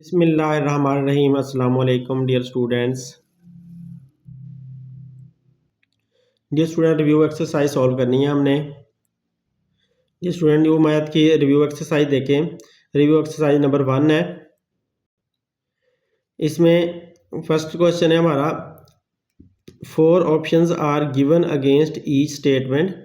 बिस्मिल्लाहिर्रहमानिर्रहीम। अस्सलाम वालेकुम dear students. Review exercise solve करनी है हमने। ये स्टूडेंट न्यू मैथ की रिव्यू एक्सरसाइज देखें। रिव्यू एक्सरसाइज नंबर 1 है। इसमें फर्स्ट क्वेश्चन है हमारा 4 options are given against each statement.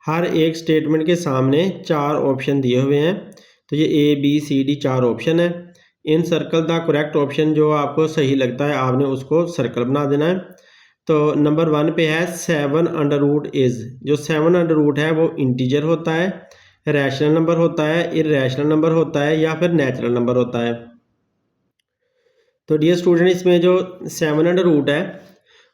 हर एक स्टेटमेंट के सामने 4 ऑप्शन दिए हुए हैं। तो ये A B C D 4 option है। इन सर्कल द करेक्ट ऑप्शन, जो आपको सही लगता है आपने उसको सर्कल बना देना है। तो नंबर 1 पे है 7 अंडर रूट इज। जो 7 अंडर रूट है वो इंटीजर होता है, रैशनल नंबर होता है, इरैशनल नंबर होता है या फिर नेचुरल नंबर होता है। तो डियर स्टूडेंट, इसमें जो 7 अंडर रूट है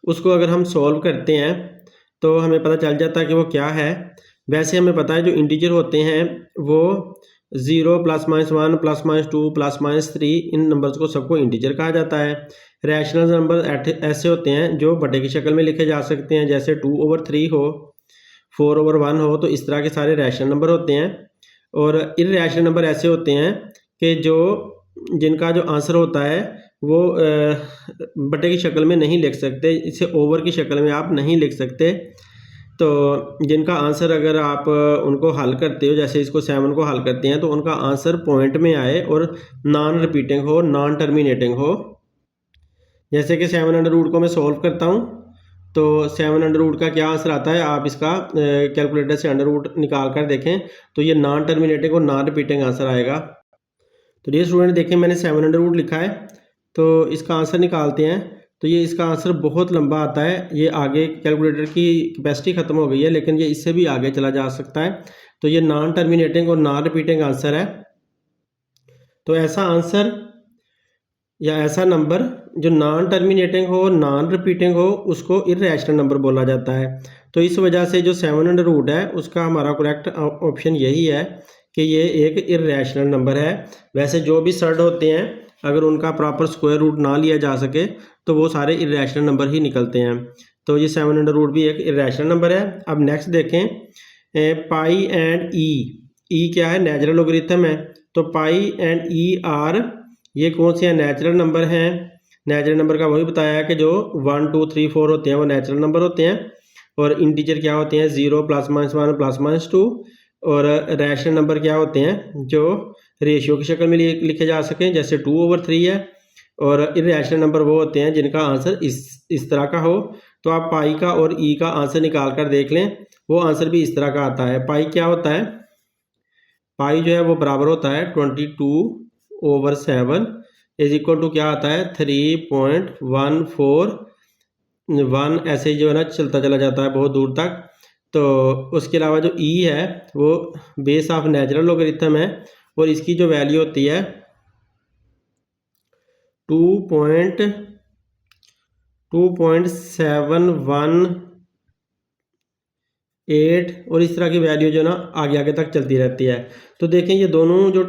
उसको अगर हम सॉल्व करते हैं तो हमें पता चल जाता है कि वो क्या है। वैसे हमें पता है जो इंटीजर होते हैं वो 0 +-1 +-2 +-3 इन नंबर्स को सबको इंटीजर कहा जाता है। रैशनल नंबर ऐसे होते हैं जो बटे की शक्ल में लिखे जा सकते हैं, जैसे 2/3 हो, 4/1 हो, तो इस तरह के सारे रैशनल नंबर होते हैं। और इरैशनल नंबर ऐसे होते हैं कि जिनका जो आंसर होता है वो बटे की शक्ल में नहीं लिख सकते, इसे ओवर की शक्ल में आप नहीं लिख सकते। तो जिनका आंसर अगर आप उनको हल करते हो, जैसे इसको 7 को हल करते हैं, तो उनका आंसर पॉइंट में आए और नॉन रिपीटिंग हो, नॉन टर्मिनेटिंग हो। जैसे कि 7 अंडर रूट को मैं सॉल्व करता हूँ तो 7 अंडर रूट का क्या आंसर आता है, आप इसका कैलकुलेटर से अंडर रूट निकाल कर देखें तो ये नॉन टर्मिनेटिंग और नॉन रिपीटिंग आंसर आएगा। तो ये स्टूडेंट देखें, मैंने 7 अंडर रूट लिखा है, तो इसका आंसर निकालते हैं। तो ये इसका आंसर बहुत लंबा आता है। ये आगे कैलकुलेटर की कैपेसिटी ख़त्म हो गई है, लेकिन ये इससे भी आगे चला जा सकता है। तो ये नॉन टर्मिनेटिंग और नॉन रिपीटिंग आंसर है। तो ऐसा आंसर या ऐसा नंबर जो नॉन टर्मिनेटिंग हो, नॉन रिपीटिंग हो, उसको इरैशनल नंबर बोला जाता है। तो इस वजह से जो 7 अंडर रूट है उसका हमारा करेक्ट ऑप्शन यही है कि ये एक इरैशनल नंबर है। वैसे जो भी सर्ड होते हैं अगर उनका प्रॉपर स्क्वायर रूट ना लिया जा सके तो वो सारे इरैशनल नंबर ही निकलते हैं। तो ये 7 अंडर रूट भी एक इरैशनल नंबर है। अब नेक्स्ट देखें, पाई एंड ई क्या है, नेचुरल लॉगरिथम है। तो पाई एंड ई आर ये कौन से नेचुरल नंबर हैं। नेचुरल नंबर का वही बताया है कि जो 1 2 3 4 होते हैं वो नेचुरल नंबर होते हैं, और इंटीजर क्या होते हैं 0 +-1 +-2, और रैशनल नंबर क्या होते हैं जो रेशियो की शक्ल में लिखे जा सकें, जैसे 2/3 है। और इरैशनल नंबर वो होते हैं जिनका आंसर इस तरह का हो। तो आप पाई का और ई का आंसर निकाल कर देख लें, वो आंसर भी इस तरह का आता है। पाई क्या होता है, पाई जो है वो बराबर होता है 22/7 इज इक्वल टू क्या आता है 3.141, ऐसे जो है ना चलता चला जाता है बहुत दूर तक। तो उसके अलावा जो ई है वो बेस ऑफ नेचुरल लॉगरिथम है, और इसकी जो वैल्यू होती है 2.718, और इस तरह की वैल्यू जो ना आगे आगे तक चलती रहती है। तो देखें ये दोनों जो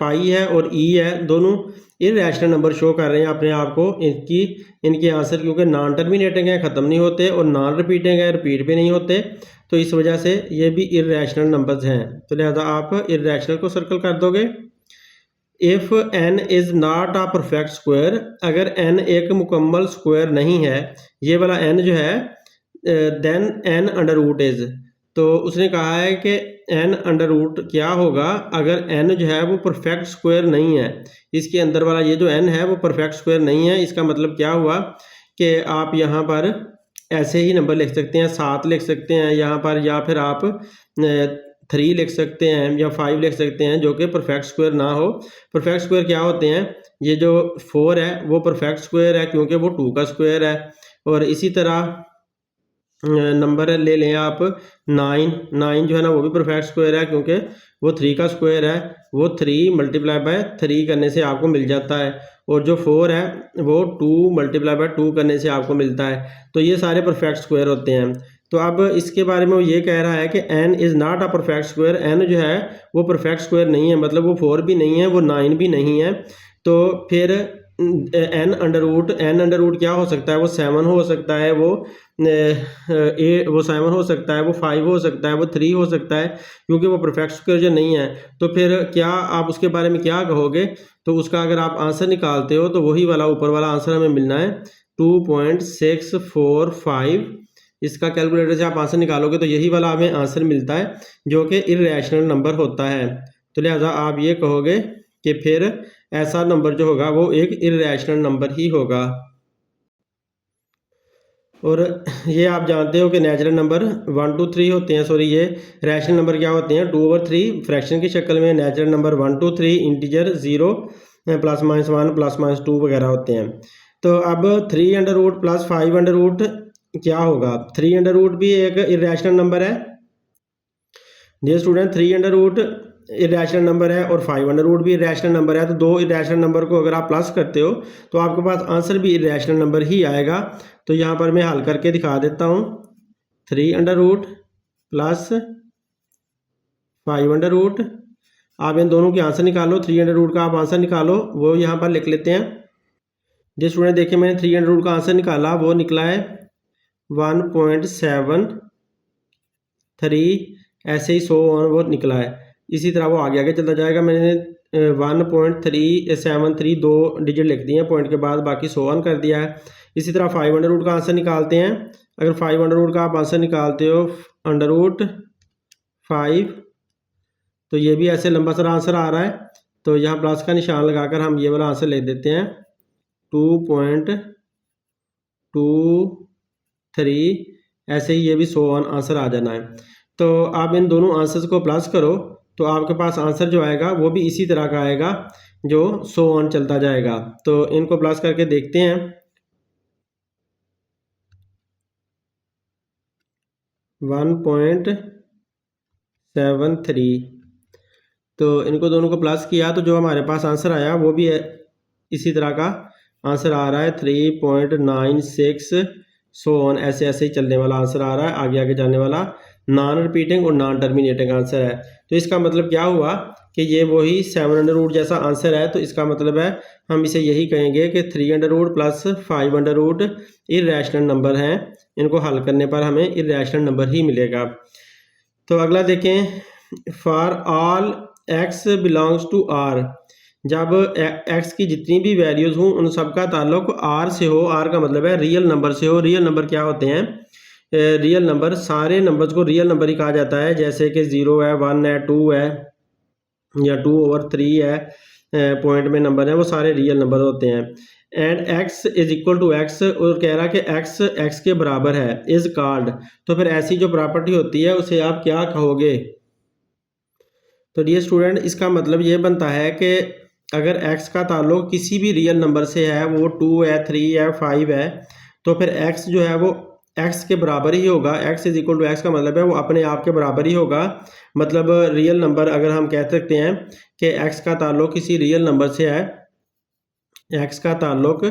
पाई है और ई है दोनों इरैशनल नंबर शो कर रहे हैं अपने आप को। इनके आंसर क्योंकि नॉन टर्मिनेटिंग है, ख़त्म नहीं होते, और नॉन रिपीटिंग है, रिपीट भी नहीं होते, तो इस वजह से ये भी इरैशनल नंबर्स हैं। तो लिहाजा आप इरैशनल को सर्कल कर दोगे। If n is not a perfect square, अगर n एक मुकम्मल स्क्वायर नहीं है, ये वाला n जो है, then n under root is. तो उसने कहा है कि n अंडर रूट क्या होगा अगर n जो है वो परफेक्ट स्क्वायर नहीं है। इसके अंदर वाला ये जो n है वो परफेक्ट स्क्वायर नहीं है। इसका मतलब क्या हुआ कि आप यहाँ पर ऐसे ही नंबर लिख सकते हैं, 7 लिख सकते हैं यहाँ पर, या फिर आप 3 लिख सकते हैं या 5 लिख सकते हैं, जो कि परफेक्ट स्क्वायर ना हो। परफेक्ट स्क्वायर क्या होते हैं, ये जो 4 है वो परफेक्ट स्क्वायर है क्योंकि वो 2 का स्क्वायर है। और इसी तरह नंबर ले लें आप 9 जो है ना वो भी परफेक्ट स्क्वायर है क्योंकि वो 3 का स्क्वायर है। वो 3 × 3 करने से आपको मिल जाता है, और जो 4 है वो 2 × 2 करने से आपको मिलता है। तो ये सारे परफेक्ट स्क्वायर होते हैं। तो अब इसके बारे में वो ये कह रहा है कि n is not a perfect square, n जो है वो परफेक्ट स्क्वायर नहीं है, मतलब वो 4 भी नहीं है, वो 9 भी नहीं है। तो फिर एन अंडर रूट क्या हो सकता है, वो 7 हो सकता है, वो 7 हो सकता है, वो 5 हो सकता है, वो 3 हो सकता है, क्योंकि वो परफेक्ट स्क्वेयर नहीं है। तो फिर क्या आप उसके बारे में क्या कहोगे? तो उसका अगर आप आंसर निकालते हो तो वही वाला ऊपर वाला आंसर हमें मिलना है 2.645। इसका कैलकुलेटर से आप आंसर निकालोगे तो यही वाला हमें आंसर मिलता है जो कि इर्रेशनल नंबर होता है। तो लिहाजा आप ये कहोगे कि फिर ऐसा नंबर जो होगा वो एक इर्रेशनल नंबर ही होगा। और ये आप जानते हो कि नेचुरल नंबर 1 2 3 होते हैं, सॉरी ये रैशनल नंबर क्या होते हैं 2/3 फ्रैक्शन की शक्ल में, नेचुरल नंबर 1 2 3 इंटीजर 0 +-1 +-2 वगैरह होते हैं। तो अब 3 under root plus 5 under root क्या होगा? 3 अंडर रूट भी एक इर्रेशनल नंबर है dear student, 3 under root irrational number है और 5 अंडर रूट भी इरेशनल नंबर है। तो दो इरेशनल नंबर को अगर आप प्लस करते हो तो आपके पास आंसर भी इरेशनल नंबर ही आएगा। तो यहाँ पर मैं हल करके दिखा देता हूँ। 3 under root plus 5 under root, आप इन दोनों के आंसर निकालो। 3 अंडर रूट का आप आंसर निकालो, वो यहाँ पर लिख लेते हैं। जिस स्टूडेंट देखिए मैंने 3 अंडर रूट का आंसर निकाला, वो निकला है 1.73, ऐसे ही 100 वो निकला है। इसी तरह वो आगे आगे चलता जाएगा। मैंने 1.373 दो डिजिट लिख दिए हैं पॉइंट के बाद, बाकी 100 कर दिया है। इसी तरह 5 अंडर रूट का आंसर निकालते हैं। अगर 5 अंडर रूट का आप आंसर निकालते हो अंडर रूट 5, तो ये भी ऐसे लंबा सारा आंसर आ रहा है। तो यहाँ प्लस का निशान लगाकर हम ये वाला आंसर लिख देते हैं 2.23, ऐसे ही ये भी 100 आंसर आ जाना है। तो आप इन दोनों आंसर्स को प्लस करो तो आपके पास आंसर जो आएगा वो भी इसी तरह का आएगा जो 100 चलता जाएगा। तो इनको प्लस करके देखते हैं। 1.73, तो इनको दोनों को प्लस किया तो जो हमारे पास आंसर आया वो भी इसी तरह का आंसर आ रहा है 3.96, 100 ऐसे ऐसे ही चलने वाला आंसर आ रहा है, आगे आगे जाने वाला नॉन रिपीटिंग और नॉन टर्मिनेटिंग आंसर है। तो इसका मतलब क्या हुआ कि ये वही 7 अंडर रूट जैसा आंसर है। तो इसका मतलब है हम इसे यही कहेंगे कि 3 under root plus 5 under root irrational number हैं। इनको हल करने पर हमें इर्रेशनल नंबर ही मिलेगा। तो अगला देखें, for all x belongs to R, जब एक्स की जितनी भी वैल्यूज़ हों उन सब का ताल्लुक आर से हो। आर का मतलब है रियल नंबर से हो। रियल नंबर क्या होते हैं? रियल नंबर, सारे नंबर्स को रियल नंबर ही कहा जाता है, जैसे कि 0 है, 1 है, 2 है या 2/3 है, पॉइंट में नंबर है, वो सारे रियल नंबर होते हैं। And x is equal to x, और कह रहा कि एक्स एक्स के बराबर है, इज कॉल्ड। तो फिर ऐसी जो प्रॉपर्टी होती है उसे आप क्या कहोगे? तो डियर स्टूडेंट, इसका मतलब ये बनता है कि अगर x का ताल्लुक किसी भी रियल नंबर से है, वो 2 है, 3 है, 5 है, तो फिर x जो है वो x के बराबर ही होगा। x is equal to x का मतलब है वो अपने आप के बराबर ही होगा। मतलब रियल नंबर अगर हम कह सकते हैं कि x का ताल्लुक किसी रियल नंबर से है, x का ताल्लुक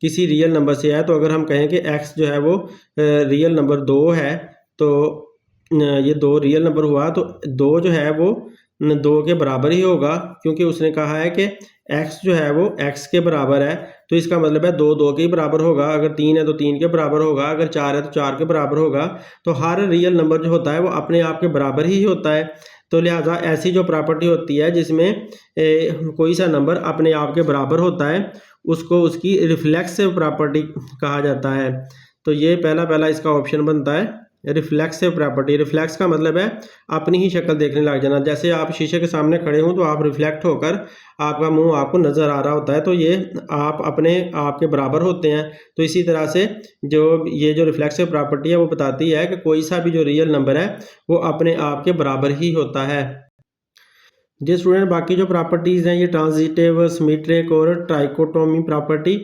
किसी रियल नंबर से है, तो अगर हम कहें कि x जो है वो रियल नंबर 2 है, तो ये 2 रियल नंबर हुआ, तो 2 जो है वो 2 के बराबर ही होगा, क्योंकि उसने कहा है कि x जो है वो x के बराबर है। तो इसका मतलब है 2 2 के ही बराबर होगा, अगर 3 है तो 3 के बराबर होगा, अगर 4 है तो 4 के बराबर होगा। तो हर रियल नंबर जो होता है वो अपने आप के बराबर ही होता है। तो लिहाजा ऐसी जो प्रॉपर्टी होती है जिसमें कोई सा नंबर अपने आप के बराबर होता है, उसको उसकी रिफ्लेक्सिव प्रॉपर्टी कहा जाता है। तो ये पहला इसका ऑप्शन बनता है रिफ्लेक्सिव प्रॉपर्टी। रिफ्लेक्स का मतलब है अपनी ही शक्ल देखने लग जाना। जैसे आप शीशे के सामने खड़े हों तो आप रिफ्लेक्ट होकर आपका मुंह आपको नज़र आ रहा होता है, तो ये आप अपने आप के बराबर होते हैं। तो इसी तरह से ये जो रिफ्लेक्सिव प्रॉपर्टी है वो बताती है कि कोई सा भी जो रियल नंबर है वो अपने आप के बराबर ही होता है। जी स्टूडेंट, बाकी जो प्रॉपर्टीज़ हैं ये ट्रांजिटिव, सिमेट्रिक और ट्राइकोटोमी प्रॉपर्टी,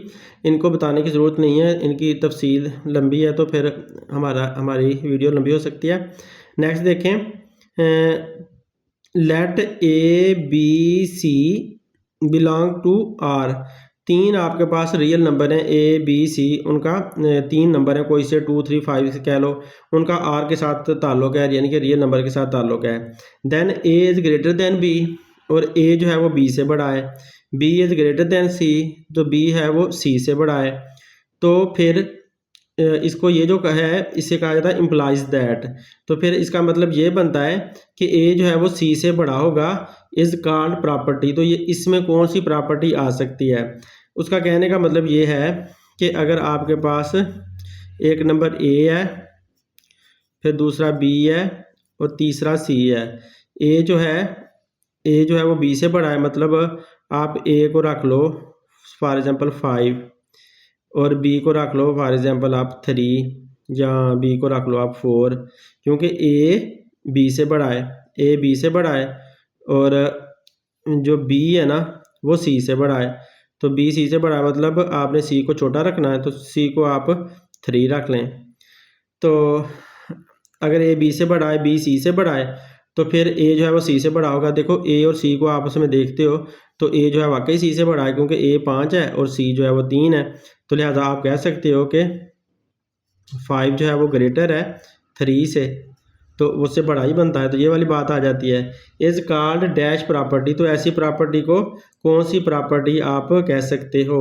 इनको बताने की ज़रूरत नहीं है, इनकी तफसील लंबी है तो फिर हमारी वीडियो लंबी हो सकती है। नेक्स्ट देखें, let a b c belong to R. 3 आपके पास रियल नंबर हैं ए बी सी, उनका 3 नंबर है, कोई से 2 3 5 से कह लो, उनका आर के साथ ताल्लुक है, यानी कि रियल नंबर के साथ ताल्लुक है। Then a is greater than b, और ए जो है वो बी से बड़ा है। B is greater than c, तो बी है वो सी से बड़ा है। तो फिर इसको ये जो है इससे कहा जाता है इम्प्लाइज दैट। तो फिर इसका मतलब ये बनता है कि ए जो है वो सी से बड़ा होगा, इज़ कॉल्ड प्रॉपर्टी। तो ये इसमें कौन सी प्रॉपर्टी आ सकती है? उसका कहने का मतलब ये है कि अगर आपके पास एक नंबर ए है, फिर दूसरा बी है और तीसरा सी है। ए जो है वो बी से बड़ा है, मतलब आप ए को रख लो फॉर एग्जांपल 5 और बी को रख लो फॉर एग्जांपल आप 3, या बी को रख लो आप 4, क्योंकि ए बी से बड़ा है, ए बी से बड़ा है और जो बी है ना वो सी से बड़ा है। तो बी सी से बड़ा है मतलब आपने सी को छोटा रखना है, तो सी को आप 3 रख लें। तो अगर ए बी से बड़ा है, बी सी से बड़ा है, तो फिर ए जो है वो सी से बड़ा होगा। देखो ए और सी को आपस में देखते हो तो ए जो है वाकई सी से बड़ा है, क्योंकि ए 5 है और सी जो है वो 3 है। तो लिहाजा आप कह सकते हो कि 5 जो है वो ग्रेटर है 3 से, तो उससे बड़ा ही बनता है। तो ये वाली बात आ जाती है। Is called dash property. तो ऐसी प्रॉपर्टी को कौन सी प्रॉपर्टी आप कह सकते हो?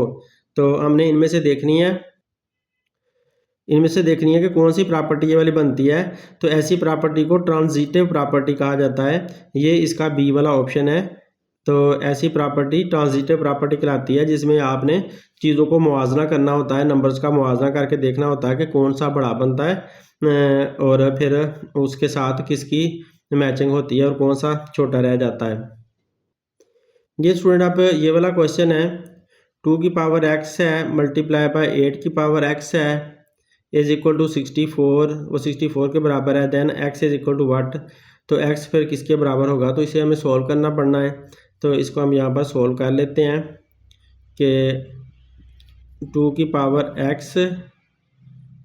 तो हमने इनमें से देखनी है कि कौन सी प्रॉपर्टी ये वाली बनती है। तो ऐसी प्रॉपर्टी को ट्रांजिटिव प्रॉपर्टी कहा जाता है। ये इसका बी वाला ऑप्शन है। तो ऐसी प्रॉपर्टी ट्रांजिटिव प्रॉपर्टी कहलाती है जिसमें आपने चीज़ों को मुवाजना करना होता है, नंबर्स का मुवाजना करके देखना होता है कि कौन सा बड़ा बनता है और फिर उसके साथ किसकी मैचिंग होती है और कौन सा छोटा रह जाता है। ये स्टूडेंट आप ये वाला क्वेश्चन है, 2 की पावर x है मल्टीप्लाई बाय 8 की पावर x है इज इक्वल टू 64, वो 64 के बराबर है। Then x is equal to what? तो x फिर किसके बराबर होगा? तो इसे हमें सॉल्व करना पड़ना है। तो इसको हम यहाँ पर सॉल्व कर लेते हैं कि 2 की पावर x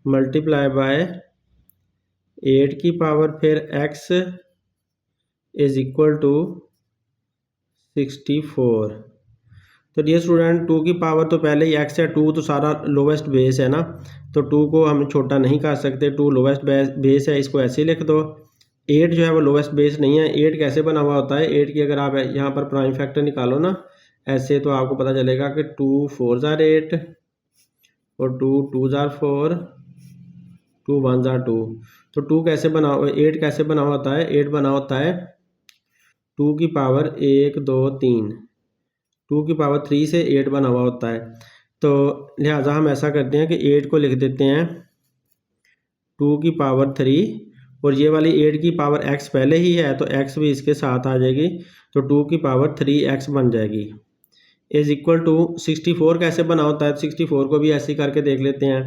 मल्टीप्लाई बाय 8 की पावर फिर x इज इक्वल टू 64। तो डियर स्टूडेंट 2 की पावर तो पहले ही x है, 2 तो सारा लोवेस्ट बेस है ना, तो 2 को हम छोटा नहीं कर सकते, 2 लोवेस्ट बेस है, इसको ऐसे ही लिख दो। 8 जो है वो लोवेस्ट बेस नहीं है। 8 कैसे बना हुआ होता है? 8 की अगर आप यहाँ पर प्राइम फैक्टर निकालो ना ऐसे, तो आपको पता चलेगा कि 2 4 ज़ार 8 और 2 2 ज़ार 4, 2 1 ज़ार 2। तो 2 कैसे बना, 8 कैसे बना होता है? 8 बना होता है 2 की पावर 1 2 3, 2 की पावर 3 से 8 बना हुआ होता है। तो लिहाजा हम ऐसा करते हैं कि 8 को लिख देते हैं 2 की पावर 3 और ये वाली 8 की पावर x पहले ही है तो x भी इसके साथ आ जाएगी, तो 2 की पावर 3x बन जाएगी इज इक्वल टू 64। कैसे बना होता है? 64 को भी ऐसे करके देख लेते हैं।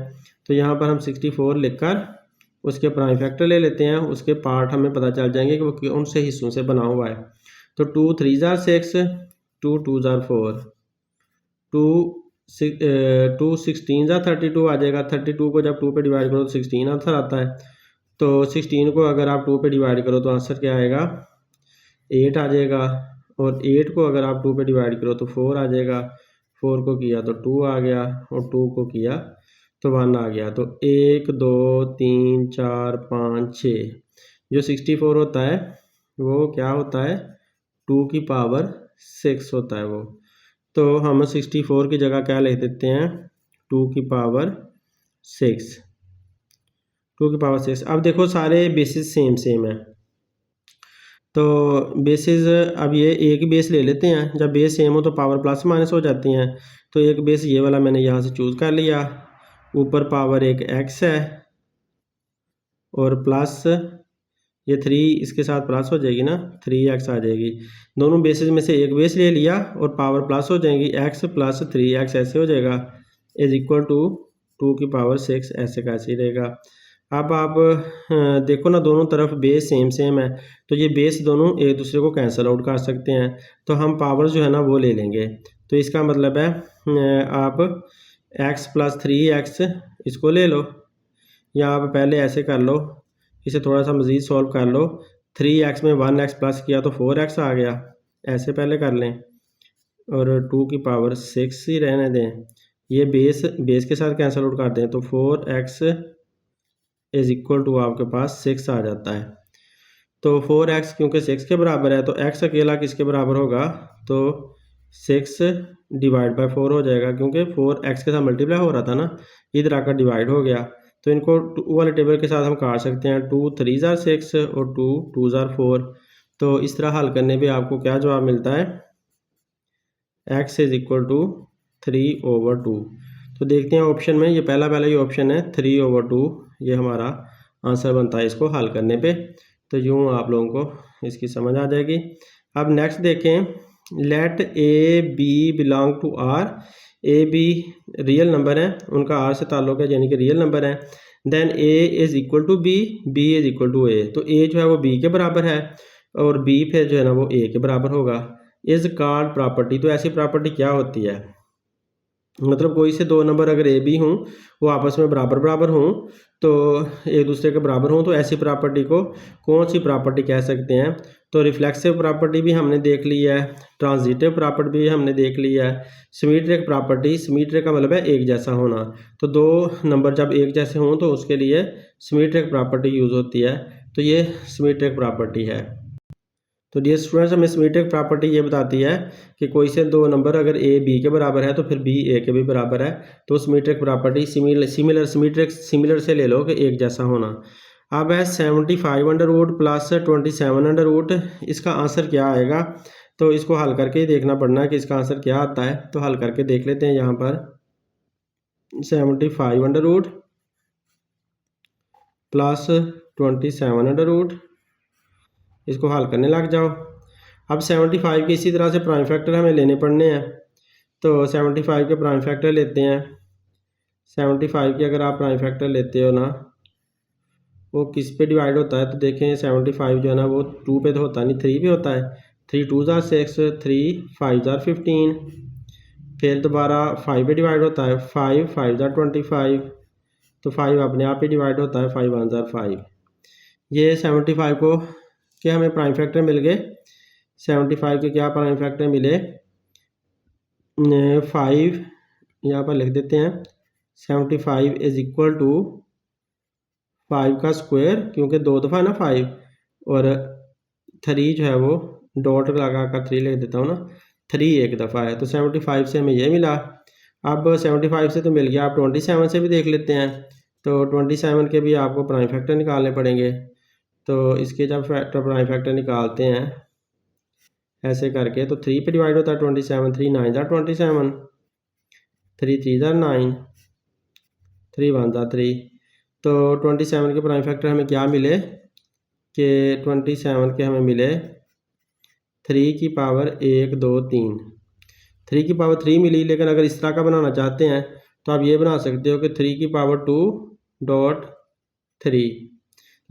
तो यहाँ पर हम 64 लिखकर उसके प्राइम फैक्टर ले लेते हैं, उसके पार्ट हमें पता चल जाएंगे कि वो कौन से हिस्सों से बना हुआ है। तो 2 3 ज़ार 6, 2 2 ज़ार 4, 2 16 ज़ार 32 आ जाएगा। 32 को जब 2 पे डिवाइड करो तो 16 आंसर आता है। तो 16 को अगर आप 2 पे डिवाइड करो तो आंसर क्या आएगा? 8 आ जाएगा। और 8 को अगर आप 2 पे डिवाइड करो तो 4 आ जाएगा। 4 को किया तो 2 आ गया और 2 को किया तो 1 आ गया। तो 1 2 3 4 5 6, जो 64 होता है वो क्या होता है? 2 की पावर 6 होता है वो। तो हम 64 की जगह क्या लिख देते हैं? 2 की पावर 6, 2 की पावर 6। अब देखो सारे बेसिस सेम सेम है, तो बेसिस अब ये एक बेस ले लेते हैं। जब बेस सेम हो तो पावर प्लस माइनस हो जाती हैं। तो एक बेस ये वाला मैंने यहाँ से चूज़ कर लिया, ऊपर पावर एक x है और प्लस ये 3 इसके साथ प्लस हो जाएगी ना, 3x आ जाएगी। दोनों बेसिस में से एक बेस ले लिया और पावर प्लस हो जाएगी, x प्लस 3x ऐसे हो जाएगा इज इक्वल टू 2 की पावर 6, ऐसे कैसे रहेगा। अब आप देखो ना दोनों तरफ बेस सेम सेम है, तो ये बेस दोनों एक दूसरे को कैंसिल आउट कर सकते हैं। तो हम पावर जो है ना वो ले लेंगे। तो इसका मतलब है आप x प्लस 3x इसको ले लो, या आप पहले ऐसे कर लो, इसे थोड़ा सा मज़ीद सॉल्व कर लो। 3x में 1x प्लस किया तो 4x आ गया, ऐसे पहले कर लें और 2 की पावर 6 ही रहने दें। ये बेस के साथ कैंसिल आउट कर दें तो 4x इज इक्वल टू आपके पास 6 आ जाता है। तो 4x क्योंकि 6 के बराबर है तो x अकेला किसके बराबर होगा? तो 6 डिवाइड बाय 4 हो जाएगा, क्योंकि 4 x के साथ मल्टीप्लाई हो रहा था ना, इधर आकर डिवाइड हो गया। तो इनको 2 वाले टेबल के साथ हम काट सकते हैं। 2 3 ज़ार 6 और 2 2 ज़ार 4। तो इस तरह हल करने पे आपको क्या जवाब मिलता है, x इज इक्वल टू 3/2। तो देखते हैं ऑप्शन में, ये पहला ये ऑप्शन है 3/2, ये हमारा आंसर बनता है इसको हल करने पे। तो यूँ आप लोगों को इसकी समझ आ जाएगी। अब नेक्स्ट देखें, let a b belong to R. A b real number है, उनका आर से ताल्लुक है, यानी कि रियल नंबर है। Then a is equal to b, b is equal to a. तो ए जो है वो बी के बराबर है और बी फिर जो है ना वो ए के बराबर होगा। Is called property. तो ऐसी प्रॉपर्टी क्या होती है, मतलब कोई से दो नंबर अगर ए बी हों, वो आपस में बराबर बराबर हों, तो एक दूसरे के बराबर हों, तो ऐसी प्रॉपर्टी को कौन सी प्रॉपर्टी कह सकते हैं। तो रिफ्लेक्सिव प्रॉपर्टी भी हमने देख ली है, ट्रांजिटिव प्रॉपर्टी भी हमने देख ली है, सिमेट्रिक प्रॉपर्टी। सिमेट्रिक का मतलब है एक जैसा होना। तो दो नंबर जब एक जैसे हों तो उसके लिए सिमेट्रिक प्रॉपर्टी यूज़ होती है। तो ये सिमेट्रिक प्रॉपर्टी है। तो डियर स्टूडेंट्स, हमें सिमेट्रिक प्रॉपर्टी ये बताती है कि कोई से दो नंबर अगर ए बी के बराबर है तो फिर बी ए के भी बराबर है। तो सिमेट्रिक प्रॉपर्टी सिमिलर से ले लो कि एक जैसा होना। अब है 75 प्लस 27 इसका आंसर क्या आएगा। तो इसको हल करके ही देखना पड़ना है कि इसका आंसर क्या आता है। तो हल करके देख लेते हैं। यहाँ पर 75 प्लस 27 इसको हल करने लग जाओ। अब 75 के इसी तरह से प्राइम फैक्टर हमें लेने पड़ने हैं। तो 75 के प्राइम फैक्टर लेते हैं। 75 के अगर आप प्राइम फैक्टर लेते हो ना, वो किस पे डिवाइड होता है, तो देखें 75 जो है ना वो 2 पे तो होता नहीं, 3 पे होता है। 3 2 ज़ार 6, 3 5 ज़ार 15। फिर दोबारा 5 पे डिवाइड होता है, 5 5 ज़ार 25। तो 5 अपने आप ही डिवाइड होता है, 5 1 ज़ार 5। ये 75 को के हमें प्राइम फैक्टर मिल गए। 75 के क्या प्राइम फैक्टर मिले, 5 यहाँ पर लिख देते हैं। 75 इज इक्वल टू 5 का स्क्वायर, क्योंकि दो दफ़ा ना 5, और 3 जो है वो डॉट लगा कर 3 लिख देता हूँ ना, 3 एक दफ़ा है। तो 75 से हमें ये मिला। अब 75 से तो मिल गया, आप 27 से भी देख लेते हैं। तो 27 के भी आपको प्राइम फैक्टर निकालने पड़ेंगे। तो इसके जब प्राइम फैक्टर निकालते हैं ऐसे करके, तो 3 पे डिवाइड होता है 27, 3 9 ज़ार 27, 3 3 ज़ार 9, 3 1 ज़ार 3। तो 27 के प्राइम फैक्टर हमें क्या मिले कि 27 के हमें मिले 3 की पावर 1 2 3। 3 की पावर 3 मिली, लेकिन अगर इस तरह का बनाना चाहते हैं तो आप ये बना सकते हो कि 3 की पावर 2.3।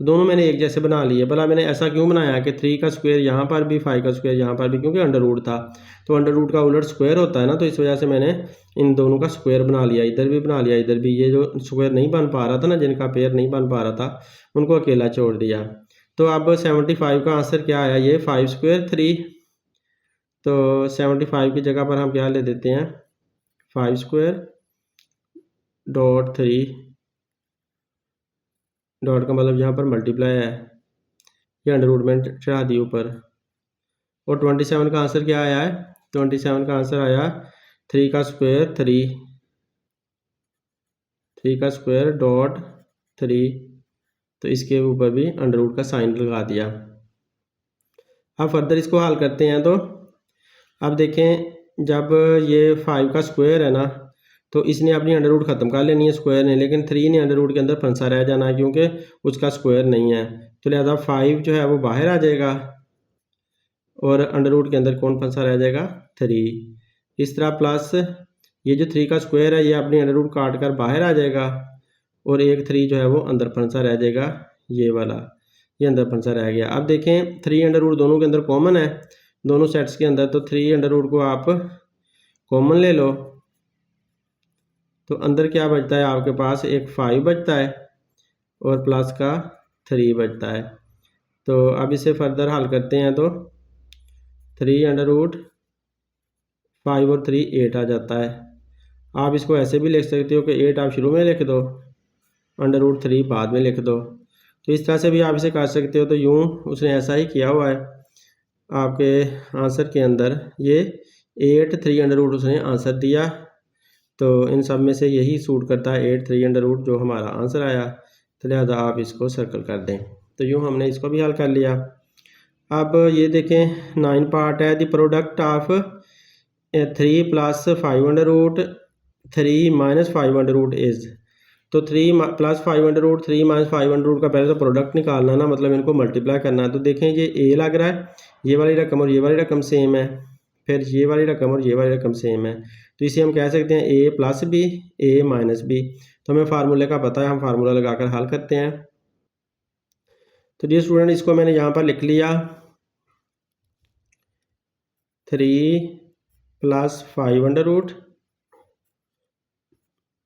तो दोनों मैंने एक जैसे बना लिए। भला मैंने ऐसा क्यों बनाया कि 3 का स्क्वायर यहाँ पर भी, 5 का स्क्वायर यहाँ पर भी, क्योंकि अंडर रूट था। तो अंडर रूट का उलट स्क्वायर होता है ना, तो इस वजह से मैंने इन दोनों का स्क्वायर बना लिया, इधर भी बना लिया, इधर भी। ये जो स्क्वायर नहीं बन पा रहा था ना, जिनका पेयर नहीं बन पा रहा था, उनको अकेला छोड़ दिया। तो अब 75 का आंसर क्या आया, ये 5 स्क्वायर 3। तो 75 की जगह पर हम क्या ले देते हैं, 5 स्क्वायर डॉट 3। डॉट का मतलब यहाँ पर मल्टीप्लाई है, ये अंडर रूट में चढ़ा दी ऊपर। और 27 का आंसर क्या आया है, 27 का आंसर आया 3 का स्क्वायर 3, 3 का स्क्वायर डॉट 3। तो इसके ऊपर भी अंडर रूट का साइन लगा दिया। अब फर्दर इसको हल करते हैं। तो अब देखें, जब ये 5 का स्क्वायर है ना, तो इसने अपनी अंडर रूट ख़त्म कर लेनी है स्क्वायर ने, लेकिन 3 ने अंडर रूट के अंदर फंसा रह जाना है, क्योंकि उसका स्क्वायर नहीं है। तो लिहाजा 5 जो है वो बाहर आ जाएगा और अंडर रूट के अंदर कौन फंसा रह जाएगा, 3। इस तरह प्लस ये जो 3 का स्क्वायर है ये अपनी अंडर रूट काट कर बाहर आ जाएगा, और एक 3 जो है वो अंदर फंसा रह जाएगा, ये वाला, ये अंदर फंसा रह गया। अब देखें 3 अंडर रूट दोनों के अंदर कॉमन है, दोनों सेट्स के अंदर। तो 3 अंडर रूट को आप कॉमन ले लो, तो अंदर क्या बचता है आपके पास, एक 5 बचता है और प्लस का 3 बचता है। तो अब इसे फर्दर हल करते हैं। तो 3 अंडर रूट 5 और 3 8 आ जाता है। आप इसको ऐसे भी लिख सकते हो कि 8 आप शुरू में लिख दो, अंडर रूट 3 बाद में लिख दो। तो इस तरह से भी आप इसे कर सकते हो। तो यूँ उसने ऐसा ही किया हुआ है आपके आंसर के अंदर। ये 8 3 उसने आंसर दिया। तो इन सब में से यही सूट करता है 8 3 जो हमारा आंसर आया। तो लिहाजा आप इसको सर्कल कर दें। तो यूँ हमने इसको भी हल कर लिया। अब ये देखें 9 पार्ट है। The product of 3 + 5 3 - 5 is. तो 3 + 5 3 - 5 का पहले तो प्रोडक्ट निकालना ना, मतलब इनको मल्टीप्लाई करना है। तो देखें ये ए लग रहा है, ये वाली रकम और ये वाली रकम सेम है, फिर ये वाली रकम और ये वाली रकम सेम है। तो इसे हम कह सकते हैं a + b a - b। तो हमें फार्मूले का पता है, हम फार्मूला लगाकर हल करते हैं। तो डियर स्टूडेंट इसको मैंने यहाँ पर लिख लिया 3 + 5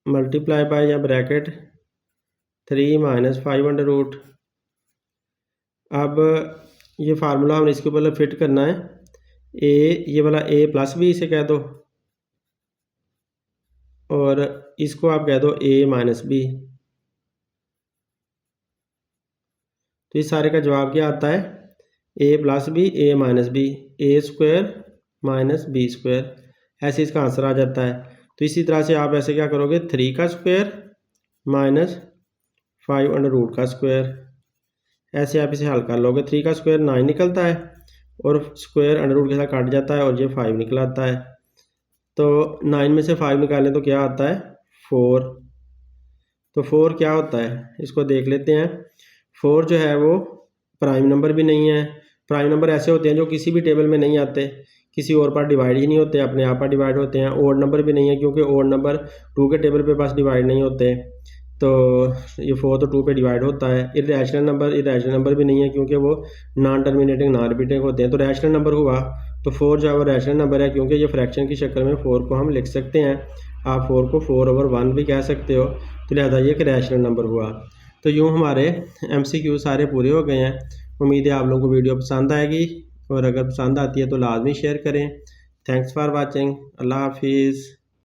मल्टीप्लाई बाय या ब्रैकेट 3 - 5। अब ये फार्मूला हमने इसके ऊपर फिट करना है। ये वाला a + b इसे कह दो, और इसको आप कह दो a - b। तो इस सारे का जवाब क्या आता है, a + b a - b, a² - b²। ऐसे इसका आंसर आ जाता है। तो इसी तरह से आप ऐसे क्या करोगे, 3 का स्क्वायर - 5 ऐसे आप इसे हल कर लोगे। 3 का स्क्वायर 9 निकलता है और स्क्वायर √ के साथ काट जाता है और ये 5 निकल आता है। तो 9 में से 5 निकालें तो क्या आता है, 4। तो 4 क्या होता है इसको देख लेते हैं। 4 जो है वो प्राइम नंबर भी नहीं है। प्राइम नंबर ऐसे होते हैं जो किसी भी टेबल में नहीं आते, किसी और पर डिवाइड ही नहीं होते, अपने आप पर डिवाइड होते हैं। ओड नंबर भी नहीं है क्योंकि ओड नंबर 2 के टेबल पे पास डिवाइड नहीं होते। तो ये 4 तो 2 पे डिवाइड होता है। इरेशनल नंबर भी नहीं है क्योंकि वो नॉन टर्मिनेटिंग नॉन रिपीटिंग होते हैं। तो रैशनल नंबर हुआ तो 4 जो है वो रैशनल नंबर है क्योंकि ये फ्रैक्शन की शक्ल में 4 को हम लिख सकते हैं। आप 4 को 4/1 भी कह सकते हो। तो लिहाजा ये एक रैशनल नंबर हुआ। तो यूँ हमारे MCQ सारे पूरे हो गए हैं। उम्मीद है आप लोगों को वीडियो पसंद आएगी, और अगर पसंद आती है तो लाजमी शेयर करें। Thanks for watching. अल्लाह हाफिज़।